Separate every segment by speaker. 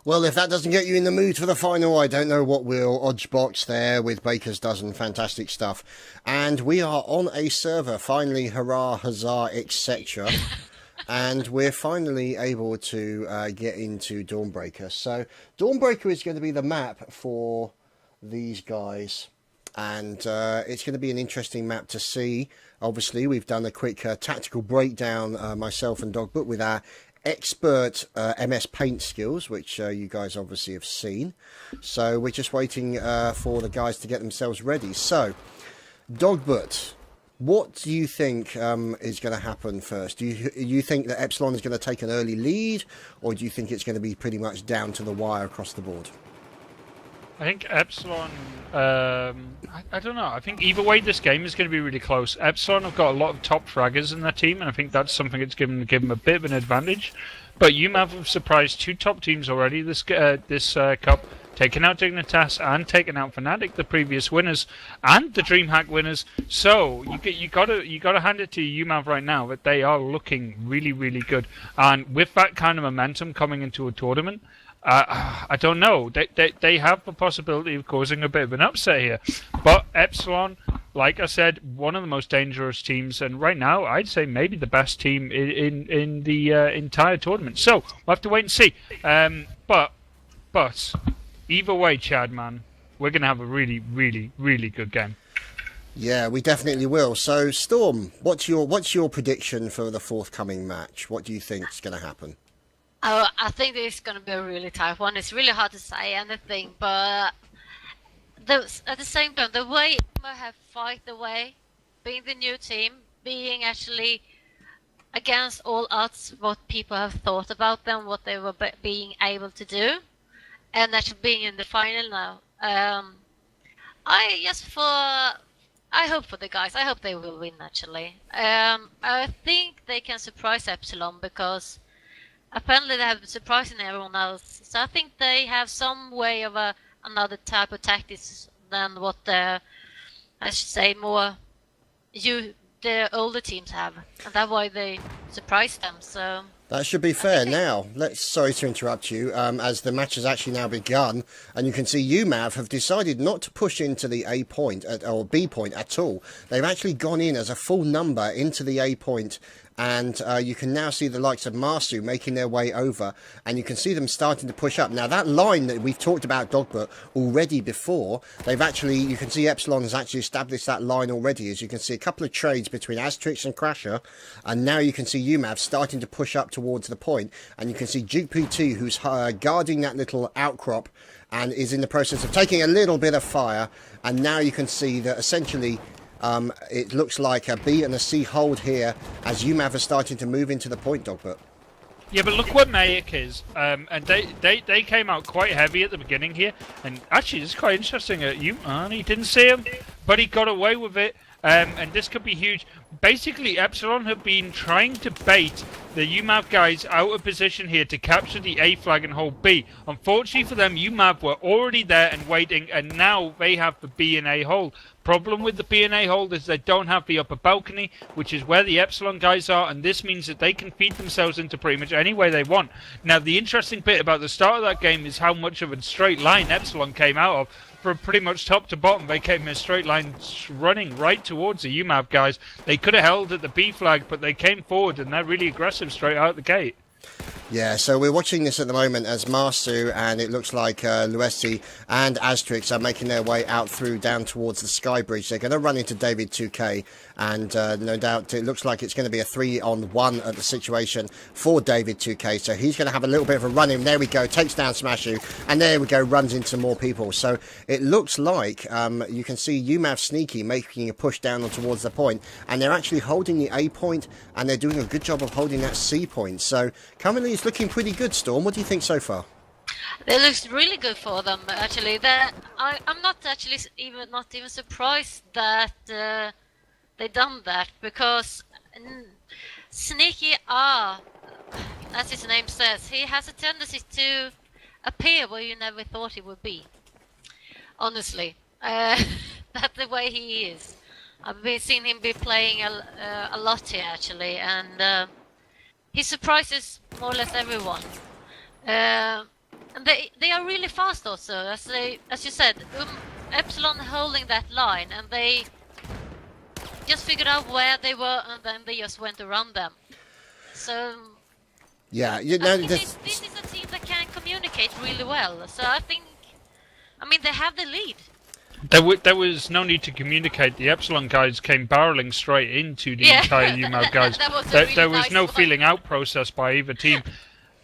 Speaker 1: Well, if that doesn't get you in the mood for the final, I don't know what will. Oddsbox there with Baker's Dozen, fantastic stuff. And we are on a server, finally, hurrah, huzzah, etc. And we're finally able to get into Dawnbreaker. So Dawnbreaker is going to be the map for these guys. And it's going to be an interesting map to see. Obviously, we've done a quick tactical breakdown, myself and Dogbert, with our expert MS Paint skills, which you guys obviously have seen. So we're just waiting for the guys to get themselves ready. So, Dogbert, what do you think is going to happen first? Do you think that Epsilon is going to take an early lead, or do you think it's going to be pretty much down to the wire across the board?
Speaker 2: I think Epsilon, I don't know. I think either way this game is going to be really close. Epsilon have got a lot of top fraggers in their team, and I think that's something that's given them a bit of an advantage. But uMav have surprised two top teams already this cup, taking out Dignitas and taking out Fnatic, the previous winners, and the DreamHack winners. So you gotta hand it to uMav right now that they are looking really, really good. And with that kind of momentum coming into a tournament, I don't know. They have the possibility of causing a bit of an upset here. But Epsilon, like I said, one of the most dangerous teams, and right now I'd say maybe the best team in the entire tournament. So we'll have to wait and see. But either way, Chad, man, we're going to have a really, really, really good game.
Speaker 1: Yeah, we definitely will. So, Storm, what's your prediction for the forthcoming match? What do you think is going to happen?
Speaker 3: Oh, I think this is going to be a really tough one. It's really hard to say anything, but at the same time, the way I have fight the way, being the new team, being actually against all odds, what people have thought about them, what they were being able to do, and actually being in the final now. I hope for the guys. I hope they will win. Actually, I think they can surprise Epsilon because apparently they have been surprising everyone else. So I think they have some way of another type of tactics than what I should say the older teams have, and that's why they surprise them. So
Speaker 1: that should be fair. Now, sorry to interrupt you, as the match has actually now begun, and you can see uMav have decided not to push into the A point or B point at all. They've actually gone in as a full number into the A point. And you can now see the likes of Marsu making their way over, and you can see them starting to push up. Now, that line that we've talked about, Dogbert, already before, you can see Epsilon has actually established that line already, as you can see a couple of trades between Asterix and Crasher, and now you can see uMav starting to push up towards the point, and you can see Duke P2, who's guarding that little outcrop, and is in the process of taking a little bit of fire, and now you can see that essentially it looks like a B and a C hold here as uMav are starting to move into the point, Dogbert.
Speaker 2: Yeah, but look what Mayak is. And they came out quite heavy at the beginning here. And actually, it's quite interesting. He didn't see him, but he got away with it. And this could be huge. Basically, Epsilon have been trying to bait the uMav guys out of position here to capture the A flag and hold B. Unfortunately for them, uMav were already there and waiting, and now they have the B and A hold. Problem with the B and A hold is they don't have the upper balcony, which is where the Epsilon guys are, and this means that they can feed themselves into pretty much any way they want. Now, the interesting bit about the start of that game is how much of a straight line Epsilon came out of. From pretty much top to bottom, they came in a straight line running right towards the uMav guys. They could have held at the B flag, but they came forward, and they're really aggressive straight out the gate.
Speaker 1: Yeah, so we're watching this at the moment as Marsu and it looks like Luesi and Asterix are making their way out through down towards the Sky Bridge. They're going to run into David 2K, and no doubt it looks like it's going to be a 3-on-1 at the situation for David 2K. So he's going to have a little bit of a run in. There we go, takes down Smashu, and there we go, runs into more people. So it looks like you can see uMav sneaky making a push down on towards the point, and they're actually holding the A point, and they're doing a good job of holding that C point. So currently it's looking pretty good, Storm. What do you think so far?
Speaker 3: It looks really good for them, actually. I'm not actually not even surprised that they done that, because Sneaky R, as his name says, he has a tendency to appear where you never thought he would be. Honestly, that's the way he is. I've been seeing him be playing a lot here, actually, and he surprises more or less everyone. And And they are really fast also, as you said, Epsilon holding that line, and they just figured out where they were, and then they just went around them. So
Speaker 1: yeah, you know,
Speaker 3: this is a team that can communicate really well. So I mean, they have the lead.
Speaker 2: There was no need to communicate. The Epsilon guys came barreling straight into the entire uMav guys. There was no feeling out process by either team.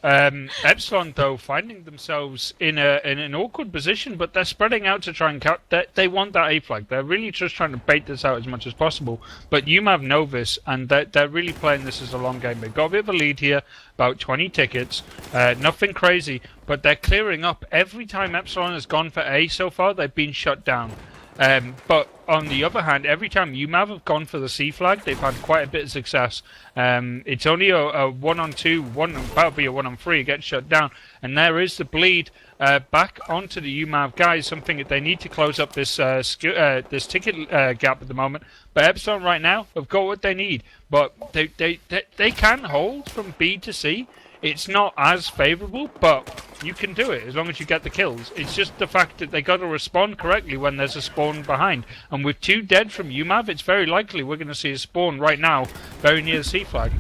Speaker 2: Epsilon, though, finding themselves in an awkward position, but they're spreading out to try and cut. They want that A flag. They're really just trying to bait this out as much as possible. But uMav know this, and they're really playing this as a long game. They've got a bit of a lead here, about 20 tickets. Nothing crazy, but they're clearing up. Every time Epsilon has gone for A so far, they've been shut down. But on the other hand, every time uMav have gone for the C flag, they've had quite a bit of success. It's only a 1-on-2, that'll be a 1-on-3, it gets shut down. And there is the bleed back onto the uMav guys, something that they need to close up this ticket gap at the moment. But Epsilon right now have got what they need. But they can hold from B to C. It's not as favourable, but you can do it as long as you get the kills. It's just the fact that they got to respond correctly when there's a spawn behind. And with 2 dead from uMav, it's very likely we're going to see a spawn right now, very near the C flag.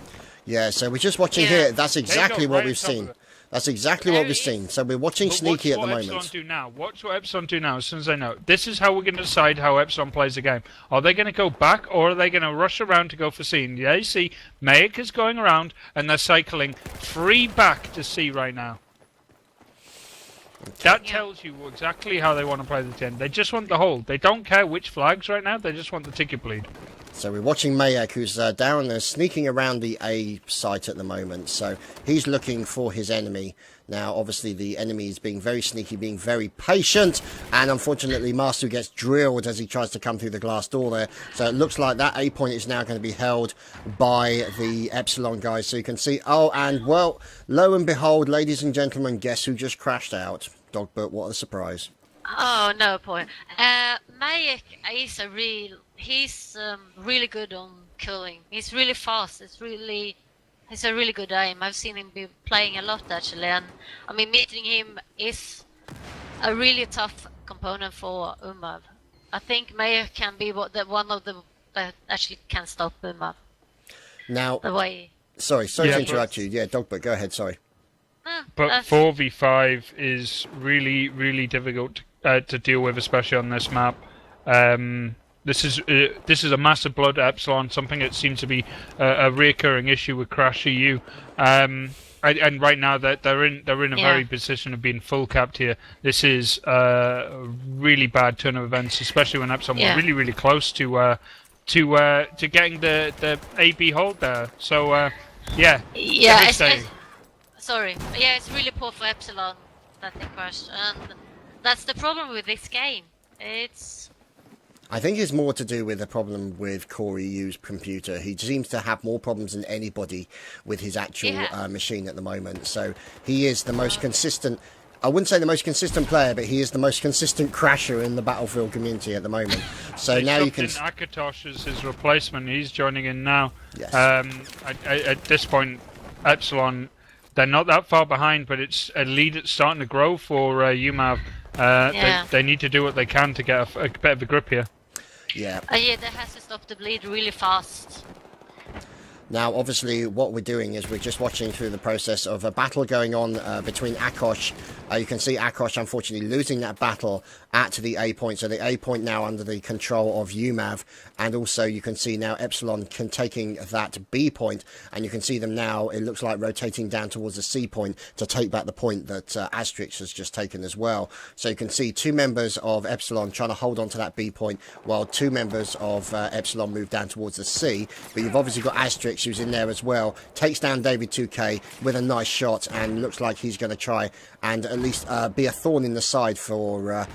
Speaker 1: Yeah, so we're just watching here. That's exactly what we've seen. That's exactly what we've seen. So we're watching Sneaky at the moment.
Speaker 2: Watch what Epsilon do now as soon as they know. This is how we're going to decide how Epsilon plays the game. Are they going to go back, or are they going to rush around to go for C? And yeah, you see, Mayek is going around, and they're cycling 3 back to C right now. That tells you exactly how they want to play the game. They just want the hold. They don't care which flags right now, they just want the ticket bleed.
Speaker 1: So we're watching Mayek, who's down there sneaking around the A site at the moment. So he's looking for his enemy. Now, obviously, the enemy is being very sneaky, being very patient. And unfortunately, Master gets drilled as he tries to come through the glass door there. So it looks like that A point is now going to be held by the Epsilon guys. So you can see, oh, and well, lo and behold, ladies and gentlemen, guess who just crashed out? Dogbert, what a surprise.
Speaker 3: Oh, no point. Mayek is he's really good on killing. He's really fast. He's a really good aim. I've seen him be playing a lot actually, and I mean meeting him is a really tough component for uMav. I think Mayek can be one of the that actually can stop uMav.
Speaker 1: Now,
Speaker 3: the way.
Speaker 1: Sorry to interrupt you. Yeah, Dogbert, go ahead. Sorry.
Speaker 2: But 4v5 is really, really difficult to deal with, especially on this map. This is a massive blood Epsilon, something that seems to be a recurring issue with Crash EU. And right now they're in a very position of being full capped here. This is a really bad turn of events, especially when Epsilon were really, really close to getting the AB hold there. So
Speaker 3: sorry. Yeah, it's really poor for Epsilon that they crashed, and that's the problem with this game.
Speaker 1: I think it's more to do with a problem with Core EU's computer. He seems to have more problems than anybody with his actual machine at the moment. So he is the most consistent. I wouldn't say the most consistent player, but he is the most consistent crasher in the Battlefield community at the moment. So now you can.
Speaker 2: Akatosh is his replacement. He's joining in now.
Speaker 1: Yes.
Speaker 2: At this point, Epsilon, they're not that far behind, but it's a lead that's starting to grow for uMav. They need to do what they can to get a bit of a grip here.
Speaker 1: Yeah.
Speaker 3: They has to stop the bleed really fast.
Speaker 1: Now, obviously, what we're doing is we're just watching through the process of a battle going on between Akosh. You can see Akosh, unfortunately, losing that battle at the A point. So the A point now under the control of uMav. And also, you can see now Epsilon taking that B point. And you can see them now, it looks like rotating down towards the C point to take back the point that Asterix has just taken as well. So you can see 2 members of Epsilon trying to hold on to that B point, while 2 members of Epsilon move down towards the C. But you've obviously got Asterix, who's in there as well, takes down David 2K with a nice shot, and looks like he's going to try and at least be a thorn in the side for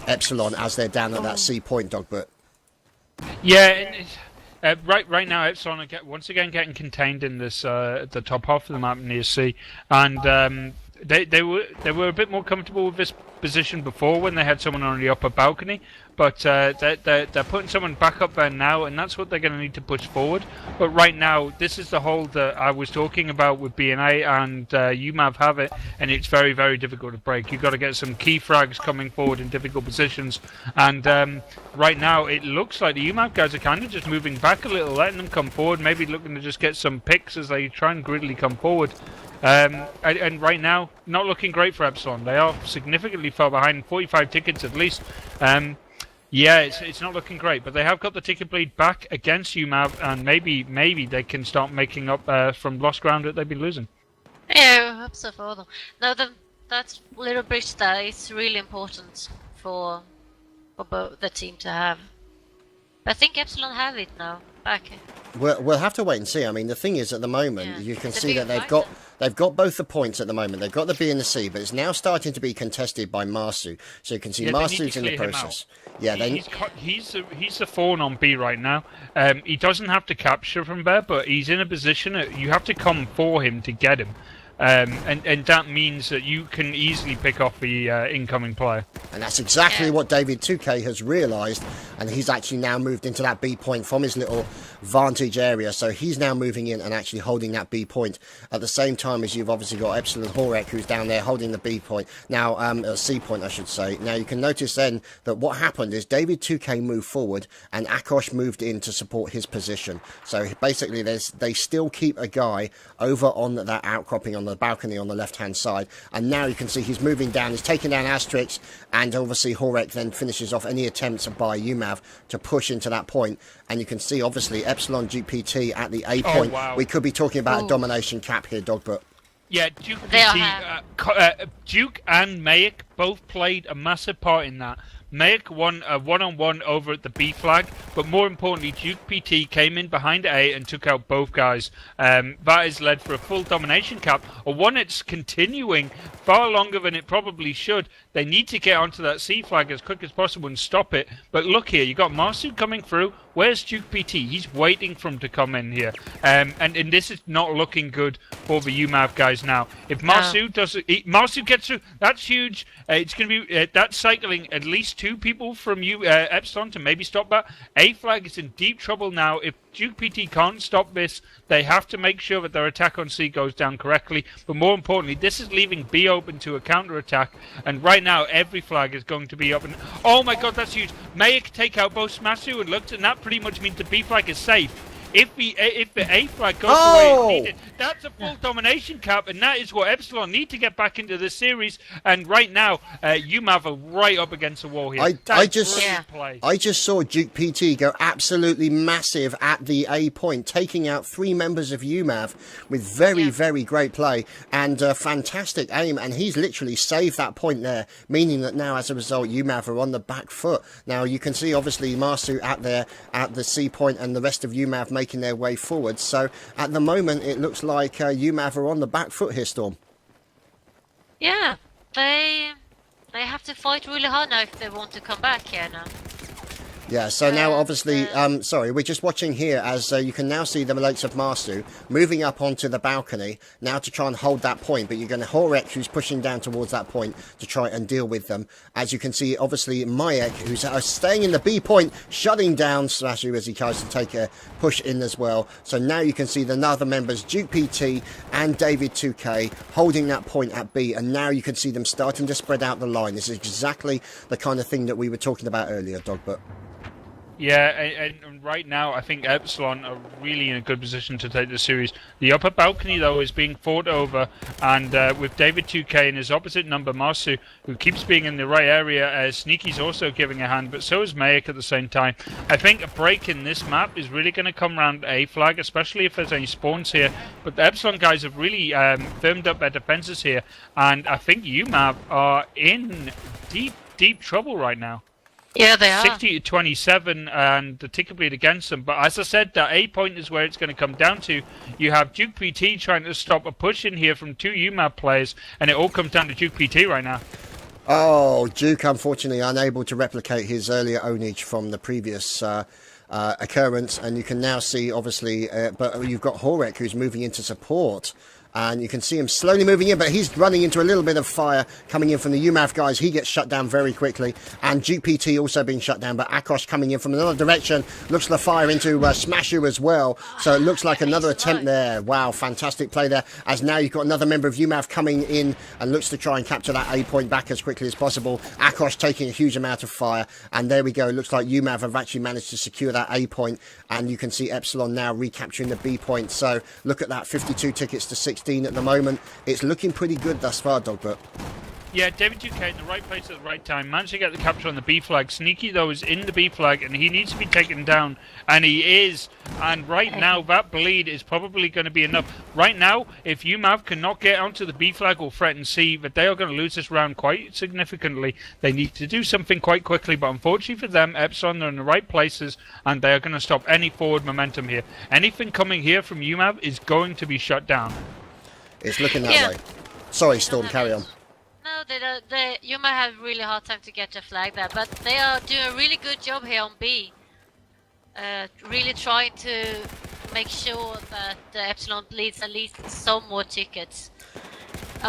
Speaker 1: Epsilon as they're down at that C point, Dogbert.
Speaker 2: Yeah, right now Epsilon are once again getting contained in this the top half of the map near C, and they were a bit more comfortable with this position before when they had someone on the upper balcony, but they're putting someone back up there now, and that's what they're going to need to push forward. But right now, this is the hold that I was talking about with BNA, and uMav have it, and it's very, very difficult to break. You've got to get some key frags coming forward in difficult positions, and right now it looks like the uMav guys are kind of just moving back a little, letting them come forward, maybe looking to just get some picks as they try and greedily come forward. And right now, not looking great for Epsilon. They are significantly far behind, 45 tickets at least. Yeah, it's not looking great, but they have got the ticket bleed back against uMav, and maybe they can start making up from lost ground that they've been losing.
Speaker 3: Yeah, I hope so for them. No, that little bridge there is really important for both the team to have. I think Epsilon have it now back.
Speaker 1: We'll have to wait and see. I mean, the thing is, at the moment, you can see that they've got both the points at the moment. They've got the B and the C, but it's now starting to be contested by Marsu. So you can see Marsu's in the process. Yeah,
Speaker 2: he's the fawn on B right now. He doesn't have to capture from there, but he's in a position that you have to come for him to get him. And that means that you can easily pick off the incoming player.
Speaker 1: And that's exactly what David 2K has realised, and he's actually now moved into that B point from his little vantage area, so he's now moving in and actually holding that B point at the same time as you've obviously got Epsilon Horek, who's down there holding the B point, now C point I should say. Now you can notice then that what happened is David 2K moved forward and Akosh moved in to support his position, so basically they still keep a guy over on that outcropping on the balcony on the left hand side, and now you can see he's moving down, he's taking down Asterix, and obviously Horek then finishes off any attempts by uMav to push into that point, and you can see obviously Epsilon GPT at the A point.
Speaker 2: Wow.
Speaker 1: We could be talking about a domination cap here, Dogbert.
Speaker 2: Yeah, Duke and Mayek both played a massive part in that. Mayek won a one-on-one over at the B flag, but more importantly, Duke PT came in behind A and took out both guys. That has led for a full domination cap, a one that's continuing far longer than it probably should. They need to get onto that C flag as quick as possible and stop it. But look here, you got Marsu coming through. Where's Duke PT? He's waiting for him to come in here. And this is not looking good for the uMav guys now. If Marsu Marsu gets through, that's huge. It's going to be that's cycling at least 2 people from Epsilon to maybe stop that. A flag is in deep trouble now. If Duke PT can't stop this, they have to make sure that their attack on C goes down correctly. But more importantly, this is leaving B open to a counter-attack. And right now, every flag is going to be up. And oh my god, that's huge. Mayek take out both Smasu and looked, and that pretty much means the B flag is safe. If the A flag goes the way it's needed, that's a full domination cap, and that is what Epsilon need to get back into this series. And right now, uMav are right up against the wall here.
Speaker 1: I just saw Duke PT go absolutely massive at the A point, taking out 3 members of uMav with very great play and fantastic aim, and he's literally saved that point there, meaning that now as a result uMav are on the back foot. Now you can see obviously Marsu at the C point and the rest of uMav making their way forward, so at the moment it looks like uMav are on the back foot here, Storm.
Speaker 3: Yeah, they have to fight really hard now if they want to come back here now.
Speaker 1: Yeah, so now obviously, sorry, we're just watching here as you can now see the likes of Marsu moving up onto the balcony now to try and hold that point, but you're going to Horek who's pushing down towards that point to try and deal with them. As you can see, obviously, Mayek who's staying in the B point, shutting down Slashu as he tries to take a push in as well. So now you can see the other members, Duke PT and David 2K, holding that point at B, and now you can see them starting to spread out the line. This is exactly the kind of thing that we were talking about earlier, Dogbert.
Speaker 2: Yeah, and right now I think Epsilon are really in a good position to take the series. The upper balcony, though, is being fought over, and with David 2K and his opposite number, Marsu, who keeps being in the right area, Sneaky's also giving a hand, but so is Mayek at the same time. I think a break in this map is really going to come around A flag, especially if there's any spawns here, but the Epsilon guys have really firmed up their defenses here, and I think uMav are in deep trouble right now.
Speaker 3: Yeah, they are.
Speaker 2: 60-27, and the ticket bleed against them. But as I said, that A point is where it's going to come down to. You have Duke PT trying to stop a push in here from 2 uMav players, and it all comes down to Duke PT right now.
Speaker 1: Oh, Duke, unfortunately, unable to replicate his earlier ownage from the previous occurrence, and you can now see, obviously, but you've got Horek who's moving into support And you can see him slowly moving in, but he's running into a little bit of fire coming in from the uMav guys. He gets shut down very quickly. And GPT also being shut down, but Akos coming in from another direction. Looks the fire into Smashu as well. So it looks like another attempt there. Wow, fantastic play there. As now you've got another member of uMav coming in and looks to try and capture that A point back as quickly as possible. Akos taking a huge amount of fire. And there we go. It looks like uMav have actually managed to secure that A point. And you can see Epsilon now recapturing the B point. So look at that, 52 tickets to 16 at the moment. It's looking pretty good thus far, Dogbert.
Speaker 2: Yeah, David UK in the right place at the right time. Managed to get the capture on the B flag. Sneaky, though, is in the B flag, and he needs to be taken down. And he is. And right now, that bleed is probably going to be enough. Right now, if uMav cannot get onto the B flag or threaten C, that they are going to lose this round quite significantly. They need to do something quite quickly, but unfortunately for them, Epsilon are in the right places, and they are going to stop any forward momentum here. Anything coming here from uMav is going to be shut down.
Speaker 1: It's looking that way. Sorry, Storm, carry on.
Speaker 3: No, you might have a really hard time to get the flag there, but they are doing a really good job here on B. Really trying to make sure that the Epsilon leads at least some more tickets.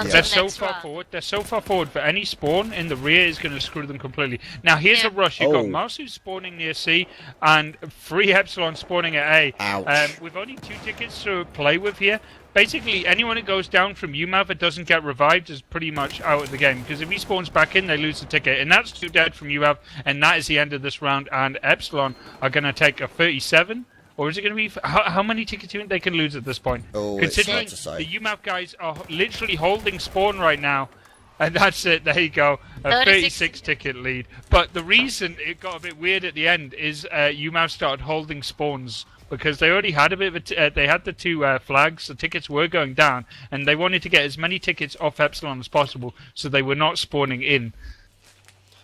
Speaker 2: They're so far forward. They're so far forward. But any spawn in the rear is going to screw them completely. Now here's a rush. You've got Marsu spawning near C and 3 Epsilon spawning at A.
Speaker 1: Ouch.
Speaker 2: With only 2 tickets to play with here. Basically, anyone that goes down from uMav that doesn't get revived is pretty much out of the game. Because if he spawns back in, they lose the ticket. And that's 2 dead from uMav. And that is the end of this round. And Epsilon are going to take a 37. Or is it going to be... How many tickets do you think they can lose at this point? Considering the uMav guys are literally holding spawn right now. And that's it. There you go. A 36 ticket lead. But the reason it got a bit weird at the end is uMav started holding spawns. Because they already had a bit of a... they had the 2 flags. The tickets were going down. And they wanted to get as many tickets off Epsilon as possible. So they were not spawning in.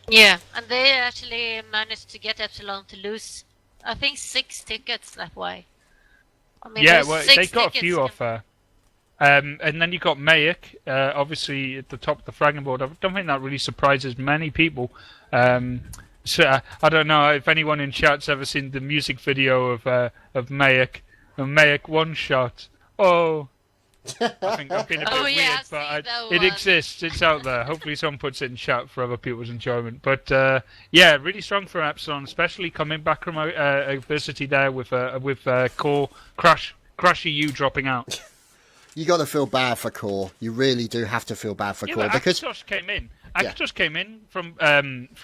Speaker 3: Yeah. And they actually managed to get Epsilon to lose... I think 6 tickets that way. I mean,
Speaker 2: yeah, well, they got a few off her. And then you got Mayek, obviously at the top of the fragging board. I don't think that really surprises many people. So I don't know if anyone in chat's ever seen the music video of Mayek. Mayek one shot. Oh. I think I've been a bit weird, but it exists. It's out there. Hopefully someone puts it in chat for other people's enjoyment. But yeah, really strong for Epsilon, especially coming back from adversity there with Core Crushy U dropping out.
Speaker 1: You got to feel bad for Core. You really do have to feel bad for Core because
Speaker 2: Akatos came in. Akatos came in from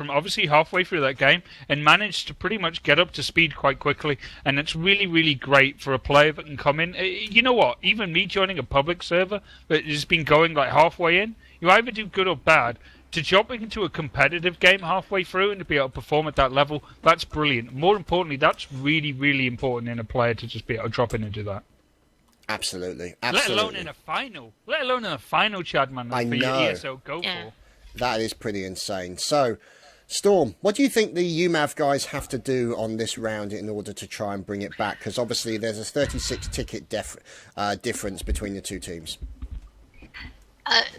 Speaker 2: obviously halfway through that game and managed to pretty much get up to speed quite quickly. And it's really, really great for a player that can come in. You know what? Even me joining a public server that has been going like halfway in, you either do good or bad. To jump into a competitive game halfway through and to be able to perform at that level, that's brilliant. More importantly, that's really, really important in a player to just be able to drop in and do that.
Speaker 1: Absolutely.
Speaker 2: Let alone in a final. Let alone in a final, Chadman.
Speaker 1: I know.
Speaker 2: Your ESL Go4.
Speaker 1: That is pretty insane. So, Storm, what do you think the uMav guys have to do on this round in order to try and bring it back? Because obviously there's a 36 ticket difference between the 2 teams.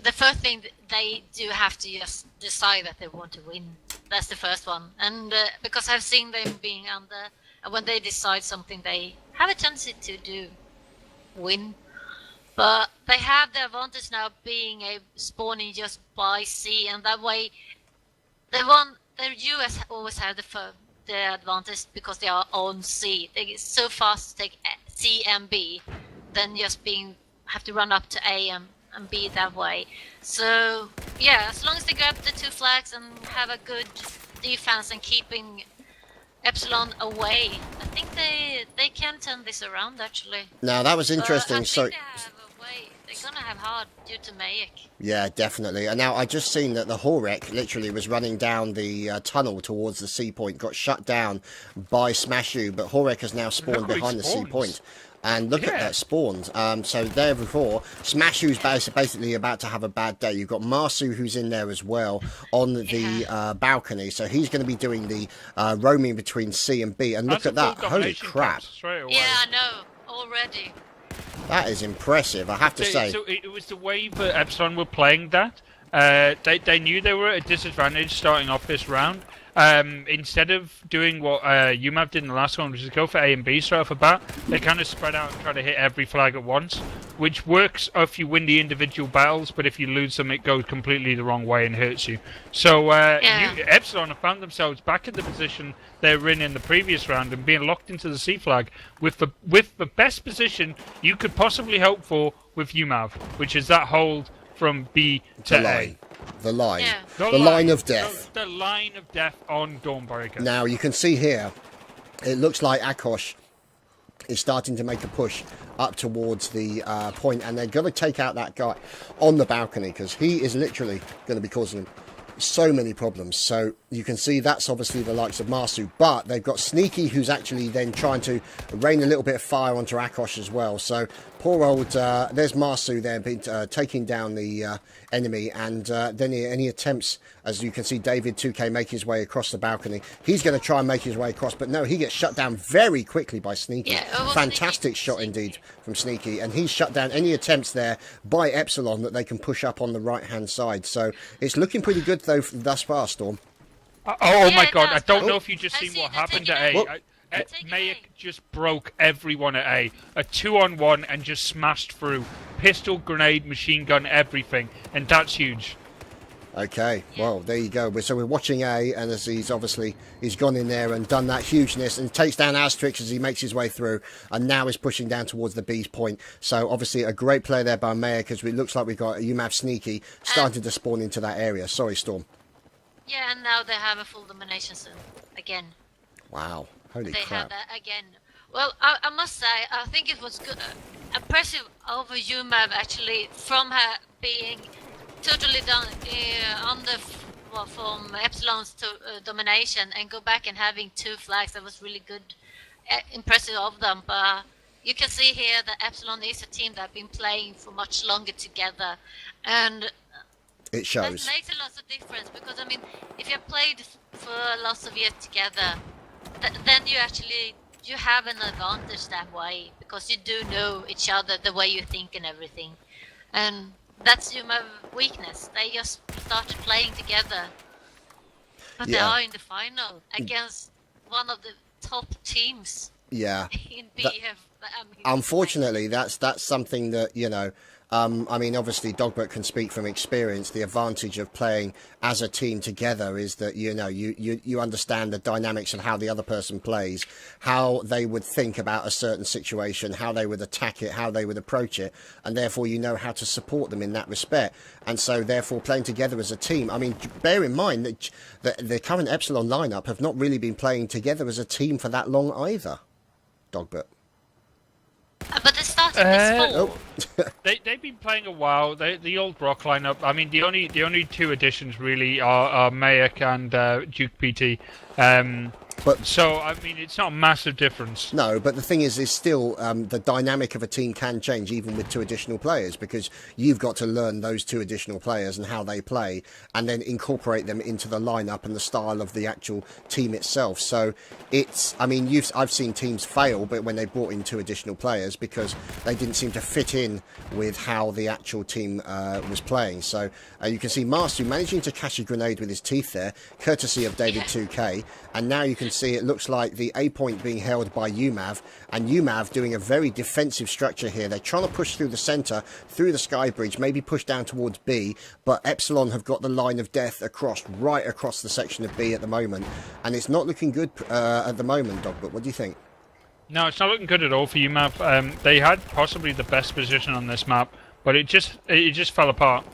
Speaker 3: The first thing, they do have to just decide that they want to win. That's the first one. And because I've seen them being under, and when they decide something, they have a tendency to win. But they have the advantage now being a spawning just by C, and that way the US always have the advantage because they are on C. They get so fast to take C and B than just have to run up to A and B that way. So yeah, as long as they grab the 2 flags and have a good defense and keeping Epsilon away, I think they can turn this around actually.
Speaker 1: Now that was interesting.
Speaker 3: So they're gonna have hard due to Mayek.
Speaker 1: Yeah, definitely. And now I just seen that the Horek literally was running down the tunnel towards the C point, got shut down by Smashu, but Horek has now spawned behind the C point. And look at that spawned. So there before, Smashu's basically about to have a bad day. You've got Marsu who's in there as well on the balcony. So he's going to be doing the roaming between C and B. And look at that. Holy crap.
Speaker 3: Yeah, I know. Already.
Speaker 1: That is impressive, I have to say.
Speaker 2: So it was the way that Epsilon were playing that. They knew they were at a disadvantage starting off this round. Instead of doing what uMav did in the last one, which is go for A and B straight off the bat, they kind of spread out and try to hit every flag at once. which works if you win the individual battles, but if you lose them, it goes completely the wrong way and hurts you. So Epsilon have found themselves back in the position they were in the previous round and being locked into the C flag with the best position you could possibly hope for with uMav, which is that hold from B to A.
Speaker 1: The line.
Speaker 3: Yeah.
Speaker 1: The line of death.
Speaker 2: The line of death on Dawnbreaker.
Speaker 1: Now, you can see here, it looks like Akos is starting to make a push up towards the point, and they're going to take out that guy on the balcony, because he is literally going to be causing them so many problems. So you can see that's obviously the likes of Marsu, but they've got Sneaky, who's actually then trying to rain a little bit of fire onto Akos as well. So poor old there's Marsu there taking down the enemy, and then any attempts, as you can see David 2K make his way across the balcony. He's going to try and make his way across, but no, he gets shut down very quickly by Sneaky. Fantastic shot indeed from Sneaky, and he's shut down any attempts there by Epsilon that they can push up on the right hand side. So it's looking pretty good though thus far, Storm.
Speaker 2: Oh my god, I don't know if you just seen what happened at A. Mayak just broke everyone at A. A 2-on-1 and just smashed through. Pistol, grenade, machine gun, everything. And that's huge.
Speaker 1: Okay, well, there you go. So we're watching A, and as he's gone in there and done that hugeness and takes down Asterix as he makes his way through, and now is pushing down towards the B's point. So obviously a great play there by Mayak, because it looks like we've got uMav Sneaky starting to spawn into that area. Sorry, Storm.
Speaker 3: Yeah, and now they have a full domination zone again.
Speaker 1: Wow, holy
Speaker 3: they
Speaker 1: crap.
Speaker 3: have that again. Well, I must say, I think it was good, impressive over uMav actually, from her being totally done from Epsilon's domination, and go back and having 2 flags. That was really good, impressive of them. But you can see here that Epsilon is a team that have been playing for much longer together, and
Speaker 1: it shows.
Speaker 3: That makes a lot of difference, because I mean, if you played for lots of years together, then you have an advantage that way, because you do know each other, the way you think and everything, and that's uMav weakness. They just started playing together, but they are in the final against one of the top teams.
Speaker 1: Yeah.
Speaker 3: In BF.
Speaker 1: Unfortunately, that's something that, you know, I mean, obviously Dogbert can speak from experience. The advantage of playing as a team together is that, you know, you understand the dynamics of how the other person plays, how they would think about a certain situation, how they would attack it, how they would approach it, and therefore you know how to support them in that respect. And so therefore playing together as a team, I mean, bear in mind that the current Epsilon lineup have not really been playing together as a team for that long either, Dogbert.
Speaker 3: But they started this fall.
Speaker 2: They've been playing a while. The old Rock lineup. I mean, the only 2 additions really are Mayak and Duke PT. So I mean, it's not a massive difference.
Speaker 1: No, but the thing is still the dynamic of a team can change even with 2 additional players, because you've got to learn those 2 additional players and how they play, and then incorporate them into the lineup and the style of the actual team itself. So it's, I mean, I've seen teams fail, but when they brought in 2 additional players, because they didn't seem to fit in with how the actual team was playing. So you can see Marsu managing to catch a grenade with his teeth there, courtesy of David 2K, and now you can see it looks like the A point being held by uMav, and uMav doing a very defensive structure here. They're trying to push through the centre, through the sky bridge, maybe push down towards B, but Epsilon have got the line of death right across the section of B at the moment, and it's not looking good at the moment, Dog, but what do you think?
Speaker 2: No, it's not looking good at all for uMav. They had possibly the best position on this map, but it just fell apart.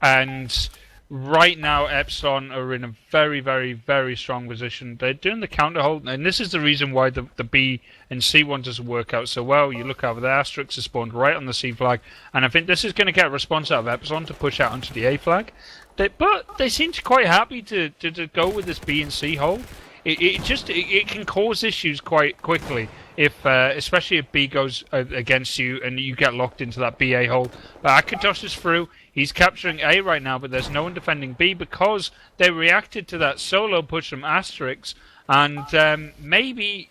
Speaker 2: And right now, Epsilon are in a very, very, very strong position. They're doing the counter hold, and this is the reason why the B and C one doesn't work out so well. You look over there, Asterix is spawned right on the C flag, and I think this is going to get a response out of Epsilon to push out onto the A flag. But they seem quite happy to go with this B and C hold. It can cause issues quite quickly, if especially if B goes against you and you get locked into that BA hole. But Akatosh is through. He's capturing A right now, but there's no one defending B because they reacted to that solo push from Asterix. And maybe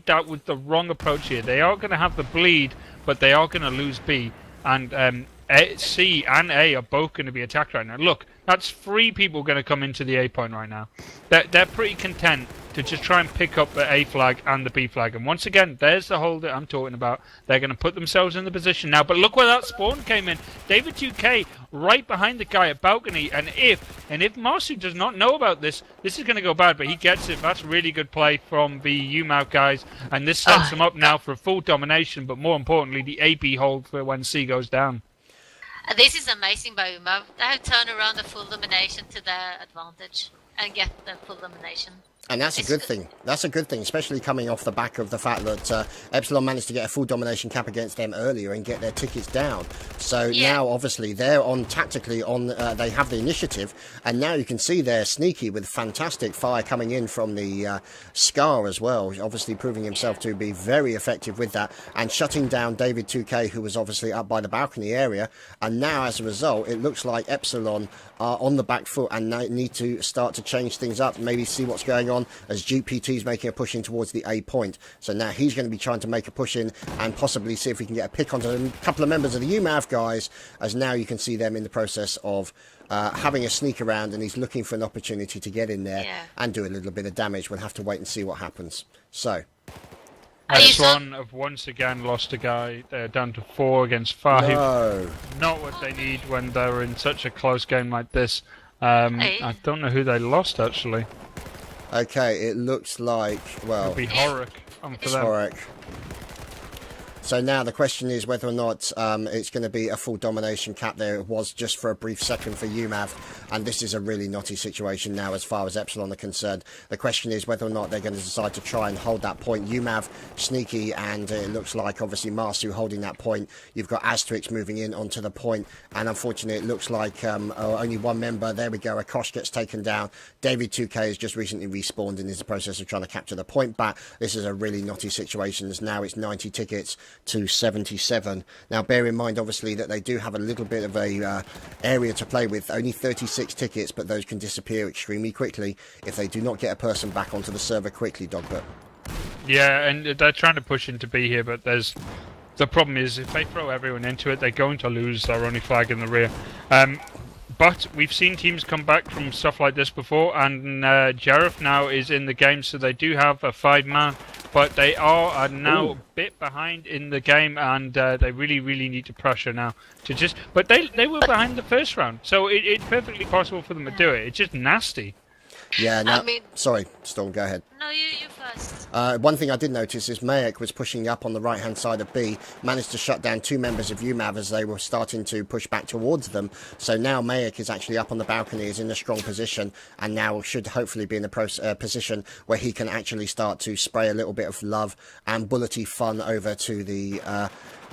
Speaker 2: that was the wrong approach here. They are going to have the bleed, but they are going to lose B. And C and A are both going to be attacked right now. Look, that's 3 people going to come into the A point right now. They're pretty content to just try and pick up the A flag and the B flag. And once again, there's the hole that I'm talking about. They're going to put themselves in the position now. But look where that spawn came in. David 2K right behind the guy at balcony. And if Marsu does not know about this, this is going to go bad. But he gets it. That's really good play from the uMav guys. And this sets them up now for a full domination. But more importantly, the AB hold for when C goes down.
Speaker 3: This is amazing by uMav. They have turned around the full domination to their advantage and get the full domination.
Speaker 1: And that's a good thing. That's a good thing, especially coming off the back of the fact that Epsilon managed to get a full domination cap against them earlier and get their tickets down. So now, obviously, they're on tactically on. They have the initiative, and now you can see they're sneaky with fantastic fire coming in from the Scar as well. Obviously, proving himself to be very effective with that and shutting down David 2K, who was obviously up by the balcony area. And now, as a result, it looks like Epsilon are on the back foot and need to start to change things up. Maybe see what's going on. As GPT's making a push in towards the A point. So now he's going to be trying to make a push in and possibly see if we can get a pick onto a couple of members of the uMav guys, as now you can see them in the process of having a sneak around, and he's looking for an opportunity to get in there and do a little bit of damage. We'll have to wait and see what happens. So
Speaker 2: Epsilon have once again lost a guy. They're down to 4 against 5.
Speaker 1: No.
Speaker 2: Not what they need when they're in such a close game like this. I don't know who they lost, actually.
Speaker 1: Okay, it looks like, well...
Speaker 2: It'll be Horik for them.
Speaker 1: Horik. So now the question is whether or not it's going to be a full domination cap. There it was just for a brief second for uMav, and this is a really knotty situation now as far as Epsilon are concerned. The question is whether or not they're going to decide to try and hold that point. uMav sneaky, and it looks like obviously Marsu holding that point. You've got Asterix moving in onto the point, and unfortunately it looks like only one member. There we go, Akosh gets taken down. David 2K has just recently respawned and is in the process of trying to capture the point back. This is a really knotty situation, as now it's 90 tickets to 77. Now bear in mind obviously that they do have a little bit of a area to play with, only 36 tickets, but those can disappear extremely quickly if they do not get a person back onto the server quickly, Dogbert.
Speaker 2: Yeah, and they're trying to push into B here, but the problem is if they throw everyone into it, they're going to lose their only flag in the rear. But we've seen teams come back from stuff like this before, and Jareth now is in the game, so they do have a 5-man, but they are now a bit behind in the game, and they really, really need to pressure now to just... But they were behind the first round, so it's perfectly possible for them to do it. It's just nasty.
Speaker 1: Yeah, no, sorry, Storm, go ahead.
Speaker 3: No, you first.
Speaker 1: One thing I did notice is Mayek was pushing up on the right-hand side of B, managed to shut down 2 members of uMav as they were starting to push back towards them. So now Mayek is actually up on the balcony, is in a strong position, and now should hopefully be in a position where he can actually start to spray a little bit of love and bullety fun over to the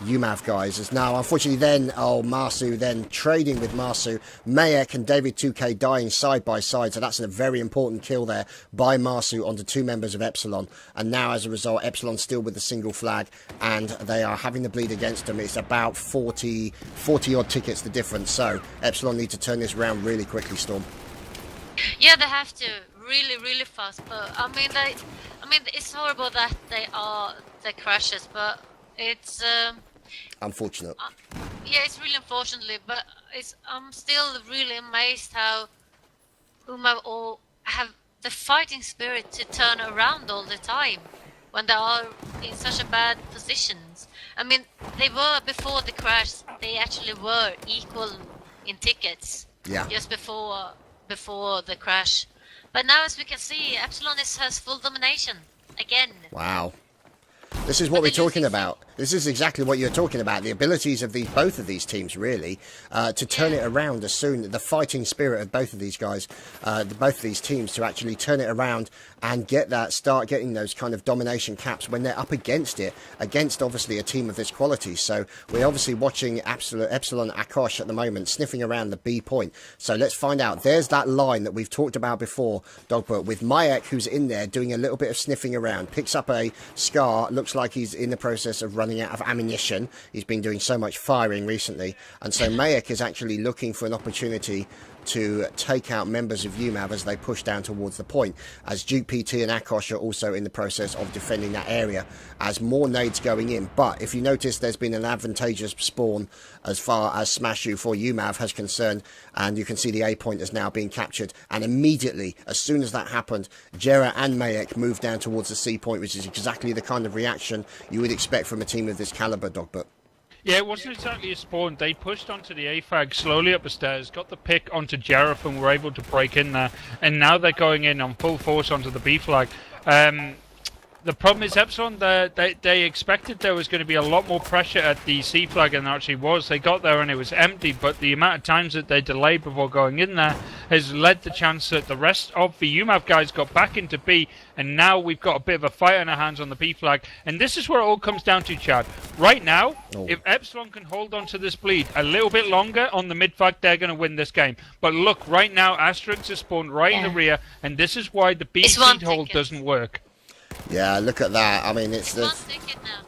Speaker 1: uMav guys. As now, unfortunately, then Marsu then trading with Marsu, Mayek and David 2K dying side by side. So that's a very important kill there by Marsu onto 2 members of Epsilon. And now, as a result, Epsilon still with the single flag, and they are having the bleed against them. It's about 40 odd tickets the difference. So Epsilon need to turn this around really quickly, Storm.
Speaker 3: Yeah, they have to really fast. But I mean, it's horrible that they crashes, but it's
Speaker 1: unfortunate.
Speaker 3: Yeah, it's really unfortunately, but I'm still really amazed how uMav all have the fighting spirit to turn around all the time when they are in such a bad positions. I mean, they were before the crash. They actually were equal in tickets.
Speaker 1: Yeah.
Speaker 3: Just before the crash, but now as we can see, Epsilon has full domination again.
Speaker 1: Wow. This is what we're talking about. This is exactly what you're talking about. The abilities of both of these teams, really, to turn it around as soon. The fighting spirit of both of these guys, both of these teams, to actually turn it around and start getting those kind of domination caps when they're up against it, against obviously a team of this quality. So we're obviously watching Epsilon Akosh at the moment, sniffing around the B point. So let's find out. There's that line that we've talked about before, Dogbert, with Mayek, who's in there doing a little bit of sniffing around, picks up a Scar, looks like he's in the process of running out of ammunition. He's been doing so much firing recently. And so Mayek is actually looking for an opportunity to take out members of uMav as they push down towards the point, as Duke PT and Akos are also in the process of defending that area, as more nades going in. But if you notice, there's been an advantageous spawn as far as Smash You for uMav has concerned, and you can see the A point is now being captured, and immediately, as soon as that happened, Jera and Mayek moved down towards the C point, which is exactly the kind of reaction you would expect from a team of this caliber, Dogbert.
Speaker 2: Yeah, it wasn't exactly a spawn. They pushed onto the A-Fag slowly up the stairs, got the pick onto Jareth and were able to break in there. And now they're going in on full force onto the B-Flag. The problem is Epsilon, they expected there was going to be a lot more pressure at the C flag than there actually was. They got there and it was empty, but the amount of times that they delayed before going in there has led the chance that the rest of the uMav guys got back into B, and now we've got a bit of a fight on our hands on the B flag. And this is where it all comes down to, Chad. Right now, if Epsilon can hold on to this bleed a little bit longer on the mid flag, they're going to win this game. But look, right now, Asterix is spawned right in the rear, and this is why the B seed hold doesn't work.
Speaker 1: Yeah, look at that. I mean, it's the...
Speaker 3: one ticket now.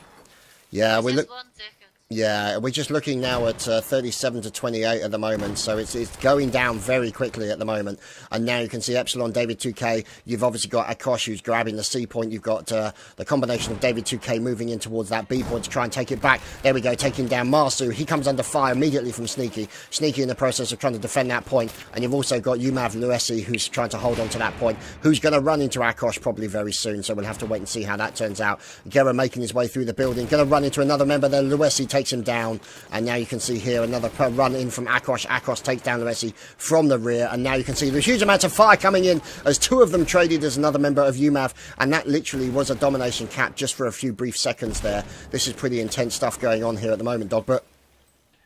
Speaker 1: Yeah,
Speaker 3: we look... 1 ticket.
Speaker 1: Yeah, we're just looking now at 37 to 28 at the moment, so it's going down very quickly at the moment. And now you can see Epsilon, David 2K. You've obviously got Akosh who's grabbing the C point. You've got the combination of David 2K moving in towards that B point to try and take it back. There we go, taking down Marsu. He comes under fire immediately from Sneaky. Sneaky in the process of trying to defend that point. And you've also got uMav Luesi who's trying to hold on to that point, who's going to run into Akosh probably very soon. So we'll have to wait and see how that turns out. Gera making his way through the building. Going to run into another member there. Luesi takes him down, and now you can see here another run in from Akos. Akos takes down Luesi from the rear, and now you can see the huge amounts of fire coming in as two of them traded as another member of uMav, and that literally was a domination cap just for a few brief seconds there. This is pretty intense stuff going on here at the moment, Dogbert.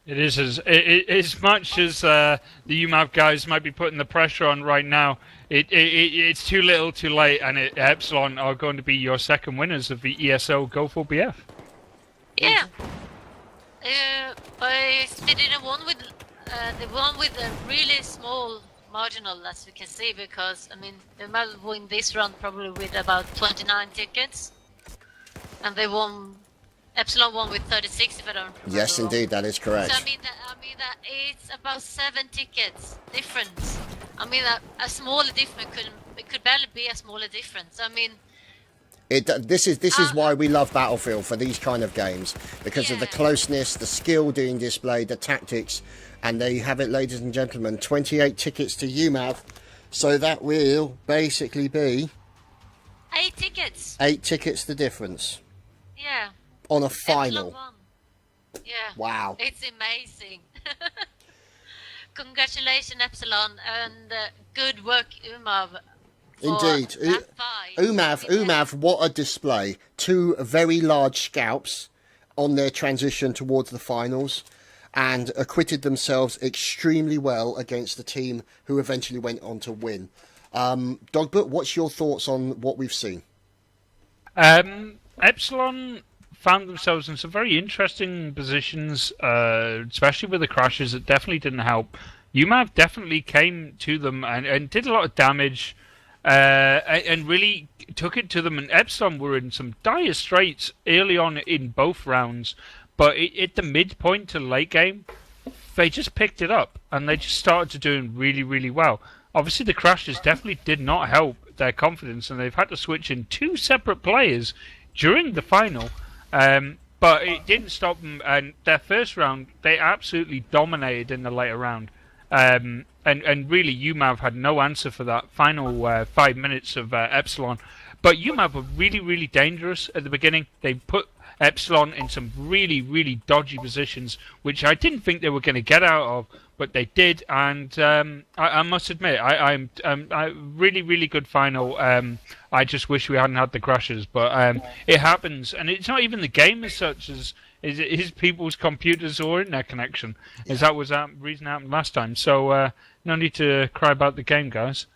Speaker 2: It is as much as the uMav guys might be putting the pressure on right now. It's too little, too late, and Epsilon are going to be your second winners of the ESL Go4BF.
Speaker 3: Yeah. But they didn't won with they won with a really small marginal, as you can see, because I mean they might win this round probably with about 29 tickets, and they won. Epsilon won with 36, if I don't remember.
Speaker 1: Yes, indeed, that is correct.
Speaker 3: So I mean that it's about 7 tickets difference. I mean that a smaller difference could barely be a smaller difference. I mean.
Speaker 1: This is why we love Battlefield for these kind of games, because of the closeness, the skill being displayed, the tactics, and there you have it, ladies and gentlemen. 28 tickets to uMav, so that will basically be
Speaker 3: 8 tickets.
Speaker 1: 8 tickets the difference.
Speaker 3: Yeah.
Speaker 1: On a final.
Speaker 3: Yeah.
Speaker 1: Wow.
Speaker 3: It's amazing. Congratulations, Epsilon, and good work, uMav.
Speaker 1: Indeed. uMav, what a display. 2 very large scalps on their transition towards the finals, and acquitted themselves extremely well against the team who eventually went on to win. Dogbert, what's your thoughts on what we've seen?
Speaker 2: Epsilon found themselves in some very interesting positions, especially with the crashes. It definitely didn't help. uMav definitely came to them and did a lot of damage. And really took it to them, and Epsilon were in some dire straits early on in both rounds, but at the midpoint to late game, they just picked it up, and they just started to doing really, really well. Obviously, the crashes definitely did not help their confidence, and they've had to switch in 2 separate players during the final, but it didn't stop them, and their first round, they absolutely dominated in the later round. And really, uMav had no answer for that final 5 minutes of Epsilon. But uMav were really, really dangerous at the beginning. They put Epsilon in some really, really dodgy positions, which I didn't think they were going to get out of, but they did. And I must admit, I'm really, really good final. I just wish we hadn't had the crashes, but it happens. And it's not even the game as such as... Is people's computers or internet connection? Is that was that reason happened last time? So no need to cry about the game, guys.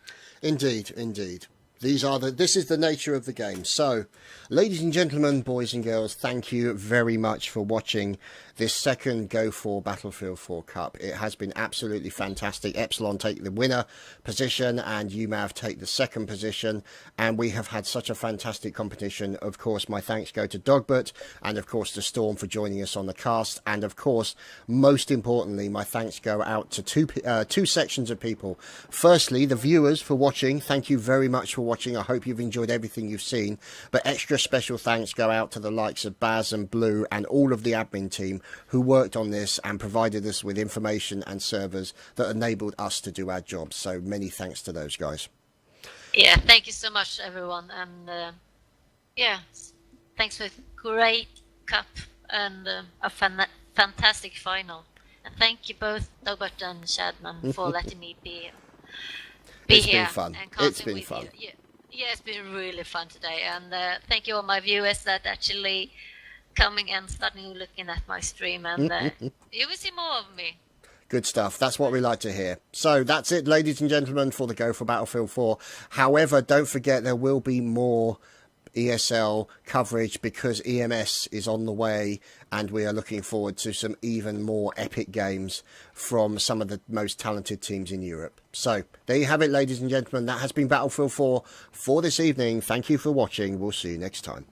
Speaker 1: Indeed, indeed. This is the nature of the game. So, ladies and gentlemen, boys and girls, thank you very much for watching this second Go4 Battlefield 4 Cup. It has been absolutely fantastic. Epsilon take the winner position and uMav take the second position. And we have had such a fantastic competition. Of course, my thanks go to Dogbert and, of course, to Storm for joining us on the cast. And, of course, most importantly, my thanks go out to two sections of people. Firstly, the viewers for watching. Thank you very much for watching. I hope you've enjoyed everything you've seen. But extra special thanks go out to the likes of Baz and Blue and all of the admin team who worked on this and provided us with information and servers that enabled us to do our jobs. So many thanks to those guys.
Speaker 3: Yeah, thank you so much, everyone. And yeah, thanks for a great cup and a fantastic final. And thank you both, Dogbert and Shadman, for letting me be
Speaker 1: It's
Speaker 3: here.
Speaker 1: been fun.
Speaker 3: And
Speaker 1: It's been fun.
Speaker 3: Yeah, it's been really fun today. And thank you all my viewers that actually coming and starting looking at my stream. And you will see more of me.
Speaker 1: Good stuff. That's what we like to hear. So that's it, ladies and gentlemen, for the Go4 Battlefield 4. However, don't forget there will be more ESL coverage because EMS is on the way and we are looking forward to some even more epic games from some of the most talented teams in Europe. So there you have it, ladies and gentlemen. That has been Battlefield 4 for this evening. Thank you for watching. We'll see you next time.